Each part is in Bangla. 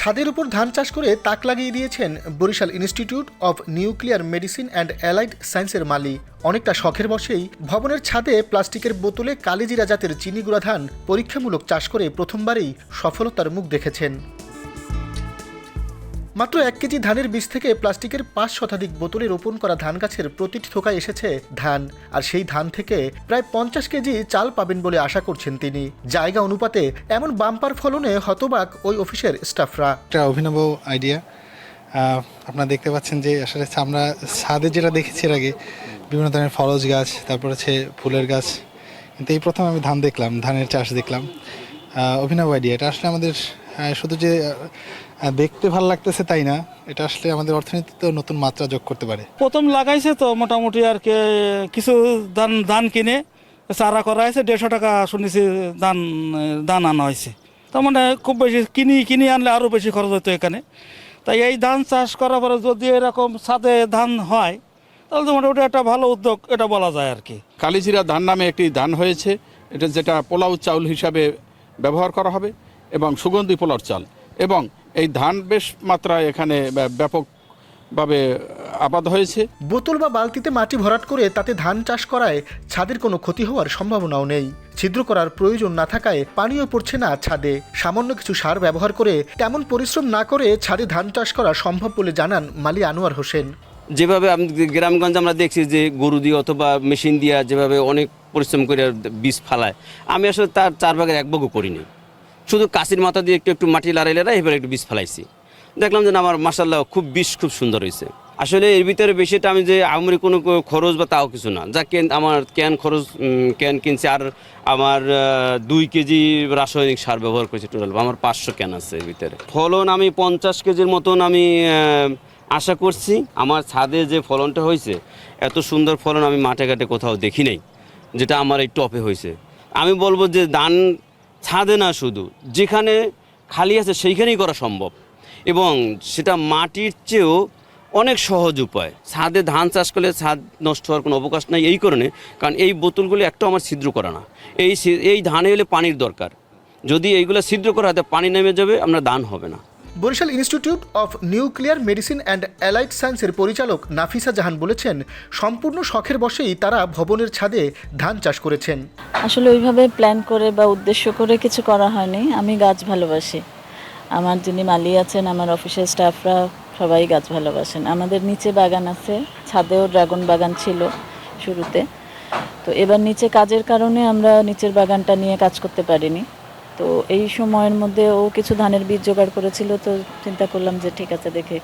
ছাদের উপর ধান চাষ করে তাক লাগিয়ে দিয়েছেন Barishal institute of nuclear medicine and allied সায়েন্সের মালি। অনেকটা শখের বশেই ভবনের ছাদে প্লাস্টিকের বোতলে কালিজিরা জাতের চিনিগুড়া ধান পরীক্ষামূলক চাষ করে প্রথমবারেই সফলতার মুখ দেখেছেন। মাত্র 1 কেজি ধানের বীজ থেকে প্লাস্টিকের 5 শতাধিক বোতলে রোপণ করা ধান গাছের প্রতিটি থোকায় এসেছে ধান, আর সেই ধান থেকে প্রায় 50 কেজি চাল পাবেন বলে আশা করছেন তিনি। জায়গা অনুপাতে এমন বাম্পার ফলনে হতবাক ওই অফিসের স্টাফরা। একটা অভিনব আইডিয়া। আপনারা দেখতে পাচ্ছেন যে আসলে আমরা ছাদে যেটা দেখেছি এর আগে বিভিন্ন ধরনের ফলজ গাছ, তারপর হচ্ছে ফুলের গাছ, কিন্তু এই প্রথম আমি ধান দেখলাম, ধানের চাষ দেখলাম। অভিনব আইডিয়া। এটা আসলে আমাদের শুধু যে দেখতে ভালো লাগতেছে তাই না, এটা আসলে আমাদের অর্থনীতিতে নতুন মাত্রা যোগ করতে পারে। প্রথম লাগাইছে তো মোটামুটি আর কি কিছু ধান কিনে চারা করা হয়েছে, 150 টাকা শুনেছি ধান আনা হয়েছে। তার মানে খুব বেশি কিনে আনলে আরও বেশি খরচ হতো এখানে। তাই এই ধান চাষ করার পরে যদি এরকম ছাদে ধান হয় তাহলে তো মোটামুটি একটা ভালো উদ্যোগ এটা বলা যায় আর কি। কালিজিরা ধান নামে একটি ধান হয়েছে, এটা যেটা পোলাও চাউল হিসাবে ব্যবহার করা হবে এবং সুগন্ধি পোলাও চাল, এবং এই ধান বেশ মাত্রায় এখানে ব্যাপকভাবে আবাদ হয়েছে। বোতল বা বালতিতে মাটি ভরাট করে তাতে ধান চাষ করায় ছাদের কোনো ক্ষতি হওয়ার সম্ভাবনাও নেই। ছিদ্র করার প্রয়োজন না থাকায় পানিও পড়ছে না ছাদে। সামান্য কিছু সার ব্যবহার করে তেমন পরিশ্রম না করে ছাদে ধান চাষ করা সম্ভব বলে জানান মালি আনোয়ার হোসেন। যেভাবে গ্রামগঞ্জে আমরা দেখছি যে গরু দিয়ে অথবা মেশিন দিয়ে যেভাবে অনেক পরিশ্রম করে বীজ ফালায়, আমি আসলে তার 4 ভাগের 1 ভাগও করিনি। শুধু কাশির মাথা দিয়ে একটু মাটি লাড়াই এবার একটু বীজ ফেলাইছি। দেখলাম যে আমার মাশাআল্লাহ বীজ খুব সুন্দর হয়েছে। আসলে এর ভিতরে বেশিটা আমি যে আমার কোনো খরচ বা তাও কিছু না, যা আমার ক্যান কিনছে, আর আমার 2 কেজি রাসায়নিক সার ব্যবহার করেছি। টোটাল আমার 500 ক্যান আছে এর ভিতরে। ফলন আমি 50 কেজির মতন আমি আশা করছি। আমার ছাদে যে ফলনটা হয়েছে, এত সুন্দর ফলন আমি মাঠে ঘাটে কোথাও দেখি নাই, যেটা আমার এই টপে হয়েছে। আমি বলবো যে ধান ছাদে না, শুধু যেখানে খালি আছে সেইখানেই করা সম্ভব, এবং সেটা মাটির চেয়েও অনেক সহজ উপায়। ছাদে ধান চাষ করলে ছাদ নষ্ট হওয়ার কোনো অবকাশ নাই এই কারণে, কারণ এই বোতলগুলো একটাও আমার ছিদ্র করা না। এই ধানে হলে পানির দরকার, যদি এইগুলো ছিদ্র করা হয় পানি নেমে যাবে, আমরা ধান হবে না। Barishal institute of nuclear medicine and allied সায়েন্সের পরিচালক নাফিসা জাহান বলেছেন, সম্পূর্ণ শখের বশেই তারা ভবনের ছাদে ধান চাষ করেছেন। আসলে ওইভাবে প্ল্যান করে বা উদ্দেশ্য করে কিছু করা হয়নি। আমি গাছ ভালোবাসি, আমার যিনি মালি আছেন, আমার অফিসের স্টাফরা সবাই গাছ ভালোবাসেন। আমাদের নিচে বাগান আছে, ছাদেও ড্রাগন বাগান ছিল শুরুতে, তো এবার নিচে কাজের কারণে আমরা নিচের বাগানটা নিয়ে কাজ করতে পারিনি। তো এই সময়ের মধ্যে ও কিছু ধানের বীজ জোগাড় করেছিল, তো চিন্তা করলাম যে ঠিক আছে, দেখে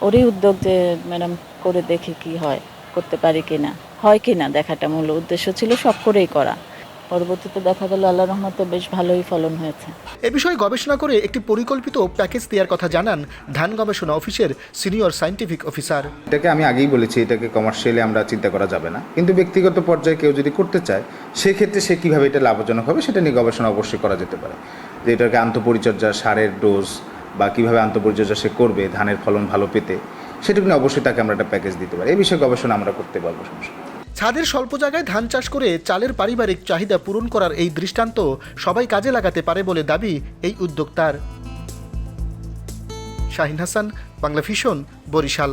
ওরই উদ্যোগ যে ম্যাডাম করে দেখি কি হয়, করতে পারি কিনা, হয় কিনা দেখাটা মূল উদ্দেশ্য ছিল, শখ করেই করা। পরবর্তীতে দেখা গেল আল্লাহর রহমতে বেশ ভালোই ফলন হয়েছে। এ বিষয়ে গবেষণা করে একটি পরিকল্পিত প্যাকেজ দেওয়ার কথা জানান ধান গবেষণা অফিসের সিনিয়র সায়েন্টিফিক অফিসার। এটাকে আমি আগেই বলেছি, এটাকে কমার্শিয়ালি আমরা চিন্তা করা যাবে না, কিন্তু ব্যক্তিগত পর্যায়ে কেউ যদি করতে চায় সেক্ষেত্রে সে কীভাবে এটা লাভজনক হবে সেটা নিয়ে গবেষণা অবশ্যই করা যেতে পারে। যে এটাকে আন্তঃপরিচর্যা, সারের ডোজ বা কীভাবে আন্তঃপরিচর্যা সে করবে ধানের ফলন ভালো পেতে, সেটুকু নিয়ে অবশ্যই তাকে আমরা একটা প্যাকেজ দিতে পারি। এই বিষয়ে গবেষণা আমরা করতে পারবো। সমস্যা। ছাদের স্বল্প জায়গায় ধান চাষ করে চালের পারিবারিক চাহিদা পূরণ করার এই দৃষ্টান্ত সবাই কাজে লাগাতে পারে বলে দাবি এই উদ্যোক্তার। শাহিন হাসান, বাংলা ভিশন, বরিশাল।